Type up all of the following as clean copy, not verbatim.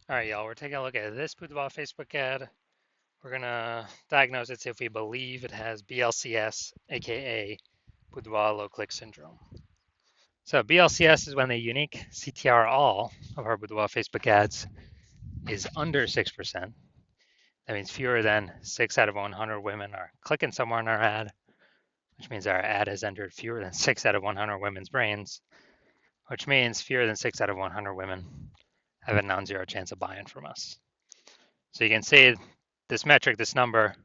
All right, y'all, we're taking a look at this Boudoir Facebook ad. We're gonna diagnose it, see if we believe it has BLCS, aka Boudoir low click syndrome. So BLCS is when the unique CTR all of our Boudoir Facebook ads is under 6%. That means fewer than 6 out of 100 women are clicking somewhere in our ad, which means our ad has entered fewer than 6 out of 100 women's brains, which means fewer than 6 out of 100 women have a non-zero chance of buying from us. So you can see this metric, this number,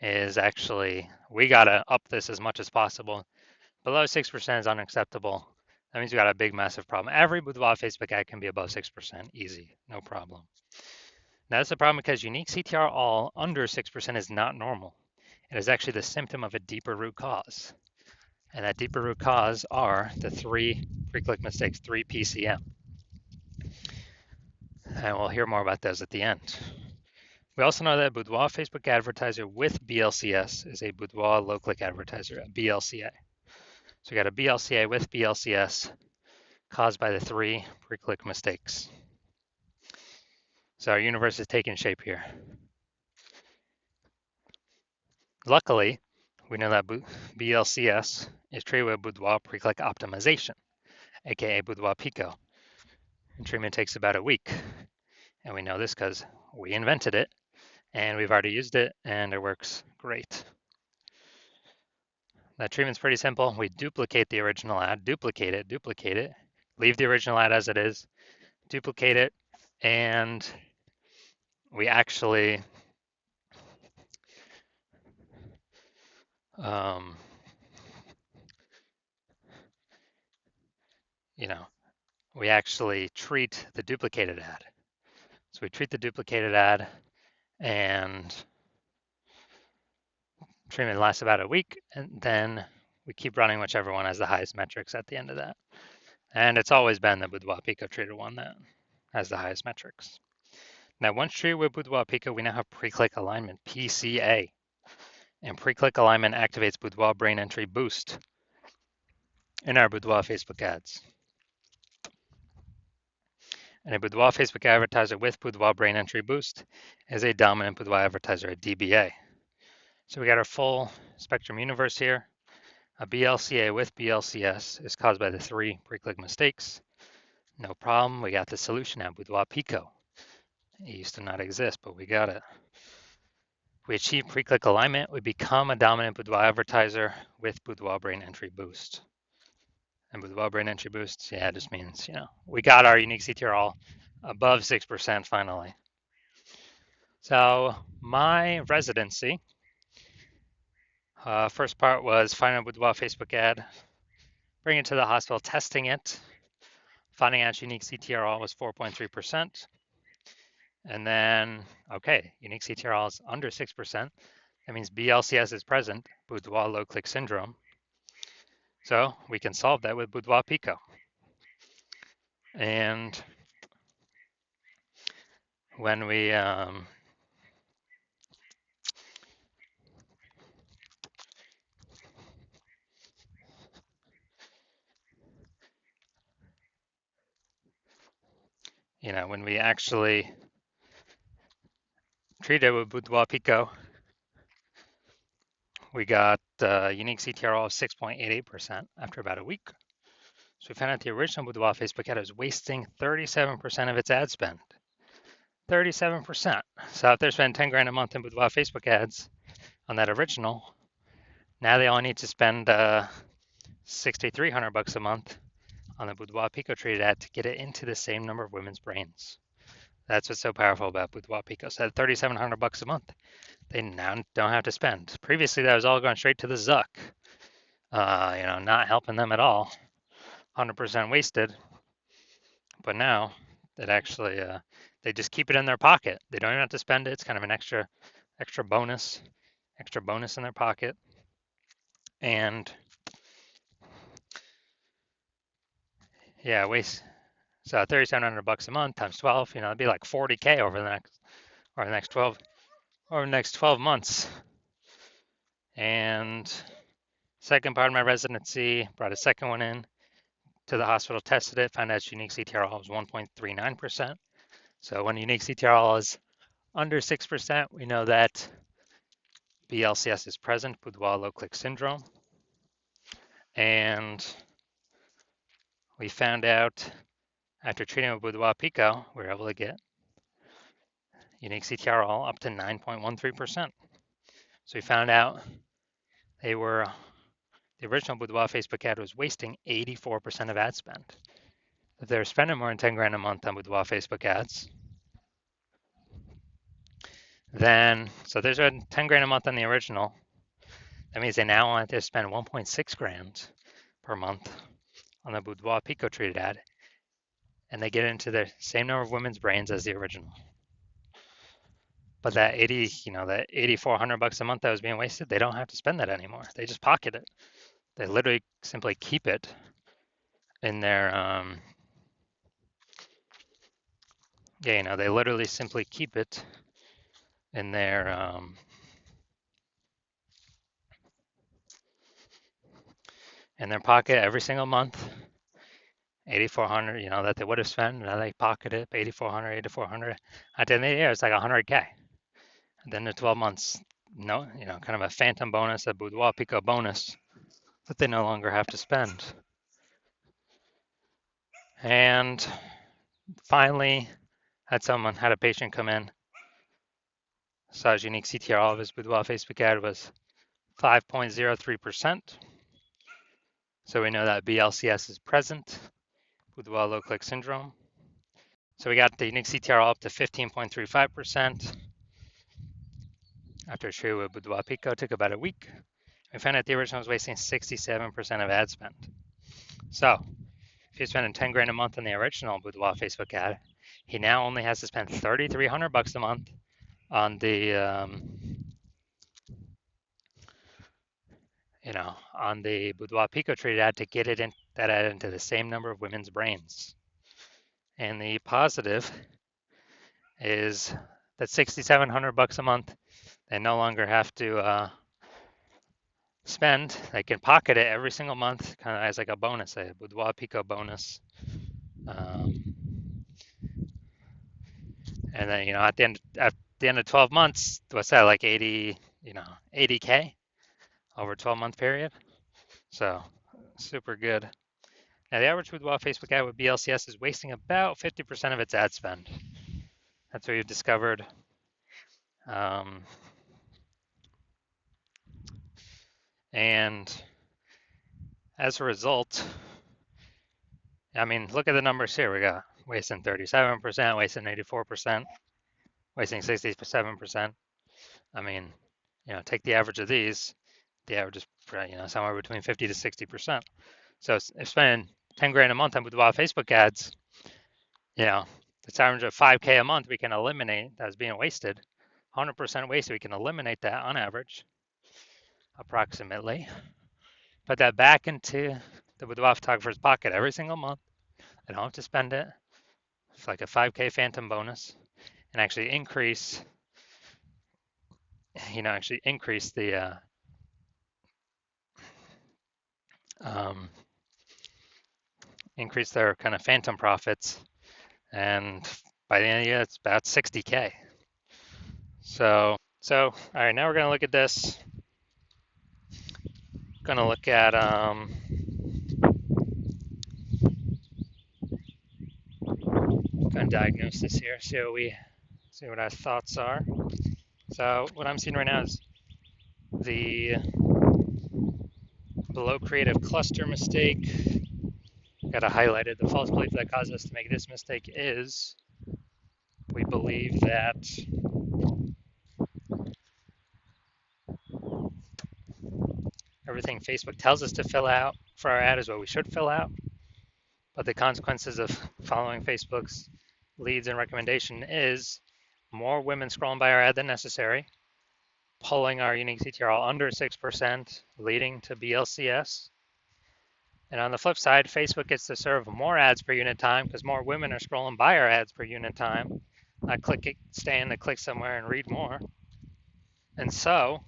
is actually, we gotta up this as much as possible. Below 6% is unacceptable. That means we got a big, massive problem. Every Boudoir Facebook ad can be above 6%, easy, no problem. Now that's a problem because unique CTR all under 6% is not normal. It is actually the symptom of a deeper root cause. And that deeper root cause are the 3 pre-click mistakes, 3 PCM. And we'll hear more about those at the end. We also know that a Boudoir Facebook advertiser with BLCS is a Boudoir low-click advertiser, a BLCA. So we got a BLCA with BLCS caused by the 3 pre-click mistakes. So our universe is taking shape here. Luckily, we know that BLCS is treated with Boudoir pre-click optimization, aka Boudoir Pico. And treatment takes about a week. And we know this because we invented it and we've already used it and it works great. That treatment's pretty simple. We duplicate the original ad, duplicate it, leave the original ad as it is, duplicate it, and we actually we actually treat the duplicated ad. So we treat the duplicated ad and treatment lasts about a week, and then we keep running whichever one has the highest metrics at the end of that. And it's always been the Boudoir Pico treated one that has the highest metrics. Now, once treated with Boudoir Pico, we now have pre-click alignment, PCA. And pre-click alignment activates Boudoir brain entry boost in our Boudoir Facebook ads. And a Boudoir Facebook advertiser with Boudoir brain entry boost is a dominant Boudoir advertiser, a DBA. So we got our full spectrum universe here. A BLCA with BLCS is caused by the 3 pre-click mistakes. No problem, we got the solution at Boudoir Pico. It used to not exist, but we got it. We achieve pre-click alignment, we become a dominant Boudoir advertiser with Boudoir brain entry boost. And Boudoir brain entry boost, yeah, it just means, we got our unique CTR all above 6% finally. So my residency, first part was finding a Boudoir Facebook ad, bringing it to the hospital, testing it, finding out unique CTR all was 4.3%. And then, okay, unique CTR all is under 6%. That means BLCS is present, Boudoir low click syndrome. So we can solve that with Boudoir Pico. And when we when we actually treat it with Boudoir Pico, we got unique CTR of 6.88% after about a week. So we found out the original Boudoir Facebook ad was wasting 37% of its ad spend. 37%. So if they're spending 10 grand a month in Boudoir Facebook ads on that original, now they only need to spend $6,300 a month on the Boudoir Pico treated ad to get it into the same number of women's brains. That's what's so powerful about Boudoir Pico. So at $3,700 a month, they now don't have to spend. Previously, that was all going straight to the Zuck. Not helping them at all. 100% wasted. But now it actually, they just keep it in their pocket. They don't even have to spend it. It's kind of an extra bonus in their pocket. And yeah, so $3,700 a month times 12, it'd be like 40K over the next 12 months. And second part of my residency, brought a second one in to the hospital, tested it, found out its unique CTR was 1.39%. So when unique CTRL is under 6%, we know that BLCS is present, Boudoir low click syndrome. And we found out after treating with Boudoir Pico, we were able to get unique CTRL up to 9.13%. So we found out the original Boudoir Facebook ad was wasting 84% of ad spend. If they're spending more than 10 grand a month on Boudoir Facebook ads, then, so there's a 10 grand a month on the original. That means they now want to spend 1.6 grand per month on the Boudoir Pico treated ad, and they get into the same number of women's brains as the original. But that 80, that 8,400 bucks a month that was being wasted, they don't have to spend that anymore. They just pocket it. They literally simply keep it in their, they literally simply keep it in their, in their pocket every single month. 8,400, that they would have spent. Now they pocket it, 8,400, 8,400. At the end of the year, it's like 100K. And then the 12 months, kind of a phantom bonus, a Boudoir Pico bonus that they no longer have to spend. And finally, had a patient come in, saw his unique CTRL of his Boudoir Facebook ad was 5.03%. So we know that BLCS is present, Boudoir low click syndrome. So we got the unique CTRL up to 15.35%. After treated with Boudoir Pico, took about a week. We found out the original was wasting 67% of ad spend. So if you're spending 10 grand a month on the original Boudoir Facebook ad, he now only has to spend 3,300 bucks a month on the, on the Boudoir Pico treated ad to get that ad into the same number of women's brains. And the positive is that 6,700 bucks a month, they no longer have to spend. They can pocket it every single month, kind of as like a bonus, a Boudoir Pico bonus. And then, at the end of 12 months, what's that, like 80K over a 12-month period? So super good. Now the average Boudoir Facebook ad with BLCS is wasting about 50% of its ad spend. That's what we've discovered. And as a result, look at the numbers here. We got wasting 37%, wasting 84%, wasting 67%. Take the average of these. The average is, somewhere between 50 to 60%. So if spending 10 grand a month on Boudoir Facebook ads, it's average of 5K a month we can eliminate that's being wasted. 100% wasted, we can eliminate that on average, approximately. Put that back into the Boudoir photographer's pocket every single month. They don't have to spend it. It's like a 5K phantom bonus, and actually increase the increase their kind of phantom profits, and by the end of the year, it's about 60K. So all right, now we're going to look at this. Going to look at going to diagnose this here, see what our thoughts are. So what I'm seeing right now is the below creative cluster mistake. Got it highlighted. The false belief that caused us to make this mistake is we believe that everything Facebook tells us to fill out for our ad is what we should fill out. But the consequences of following Facebook's leads and recommendation is more women scrolling by our ad than necessary, pulling our unique CTRL under 6%, leading to BLCS. And on the flip side, Facebook gets to serve more ads per unit time because more women are scrolling by our ads per unit time, not staying to click somewhere and read more. And so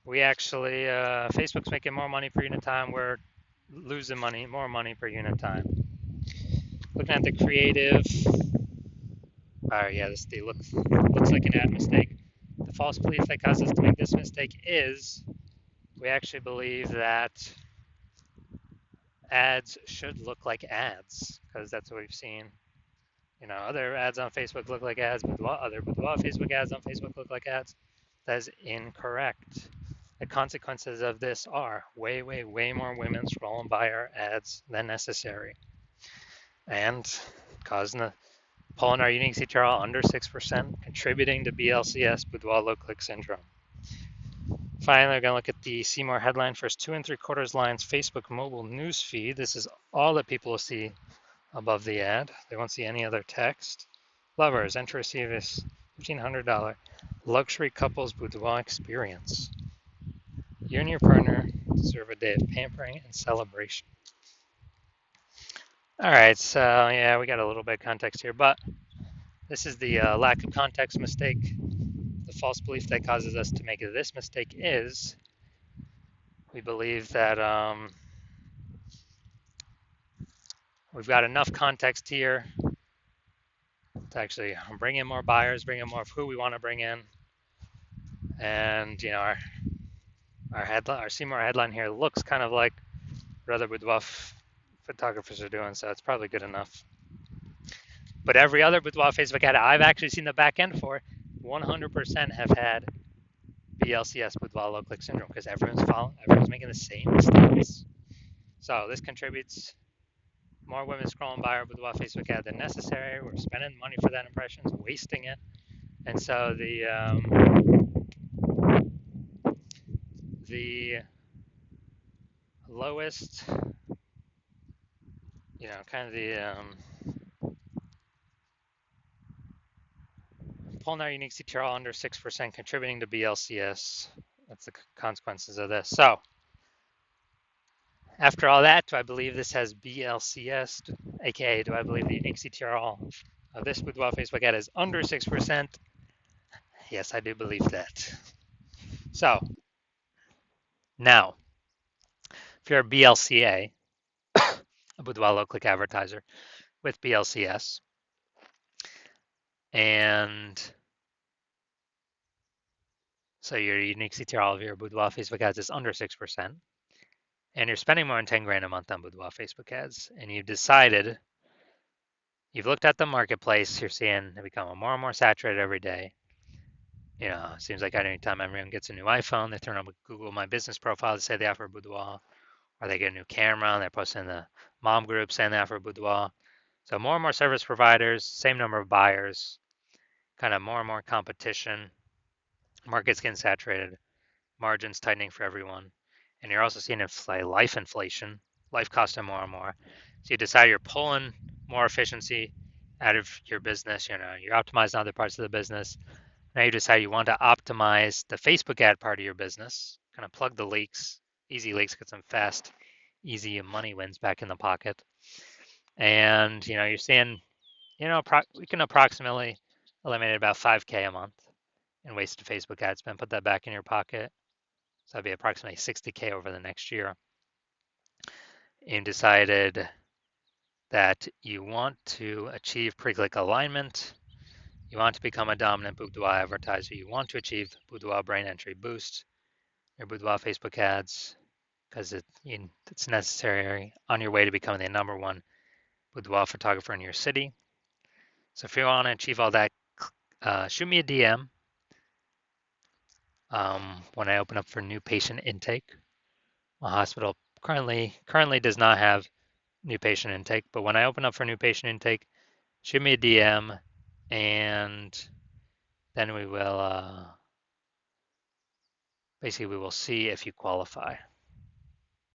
we actually, Facebook's making more money per unit time. We're losing more money per unit time. Looking at the creative. Yeah, this looks like an ad mistake. The false belief that caused us to make this mistake is we actually believe that ads should look like ads because that's what we've seen. Other ads on Facebook look like ads, but other Facebook ads on Facebook look like ads. That is incorrect. The consequences of this are way, way, way more women scrolling by our ads than necessary, and causing pulling our unique CTRL under 6%, contributing to BLCS, Boudoir low click syndrome. Finally, we're going to look at the see more headline, first 2 3/4 lines, Facebook mobile news feed. This is all that people will see above the ad. They won't see any other text. Lovers, enter to receive this $1,500 luxury couples boudoir experience. You and your partner deserve a day of pampering and celebration. All right, so yeah, we got a little bit of context here, but this is the lack of context mistake. The false belief that causes us to make this mistake is we believe that we've got enough context here to actually bring in more buyers, bring in more of who we want to bring in, and our Seymour headline here looks kind of like what other boudoir photographers are doing, so it's probably good enough. But every other boudoir Facebook ad I've actually seen the back end for, 100% have had BLCS, boudoir low click syndrome, because everyone's making the same mistakes. So this contributes more women scrolling by our boudoir Facebook ad than necessary. We're spending money for that impressions, wasting it, and so the lowest, kind of the pulling our unique CTRL under 6%, contributing to BLCS. That's the consequences of this. So after all that, do I believe this has BLCS, aka do I believe the unique CTRL of this boudoir Facebook ad is under 6%? Yes, I do believe that. So now, if you're a BLCA, a boudoir low click advertiser with BLCS, and so your unique CTRL of your boudoir Facebook ads is under 6%, and you're spending more than 10 grand a month on boudoir Facebook ads, and you've looked at the marketplace, you're seeing it become more and more saturated every day. It seems like anytime everyone gets a new iPhone, they turn on Google My Business profile to say they offer boudoir, or they get a new camera and they're posting in the mom group saying they offer boudoir. So more and more service providers, same number of buyers, kind of more and more competition, market's getting saturated, margins tightening for everyone. And you're also seeing life inflation, life costing more and more. So you decide you're pulling more efficiency out of your business. You're optimizing other parts of the business. Now you decide you want to optimize the Facebook ad part of your business, kind of plug the leaks, easy leaks, get some fast, easy money wins back in the pocket. And, you're seeing, we can approximately eliminate about 5K a month in wasted Facebook ad spend, put that back in your pocket. So that'd be approximately 60K over the next year. And decided that you want to achieve pre-click alignment. You want to become a dominant boudoir advertiser. You want to achieve boudoir brain entry boost, your boudoir Facebook ads, because it's necessary on your way to becoming the #1 boudoir photographer in your city. So if you want to achieve all that, shoot me a DM when I open up for new patient intake. My hospital currently does not have new patient intake, but when I open up for new patient intake, shoot me a DM, and then we will basically we will see if you qualify.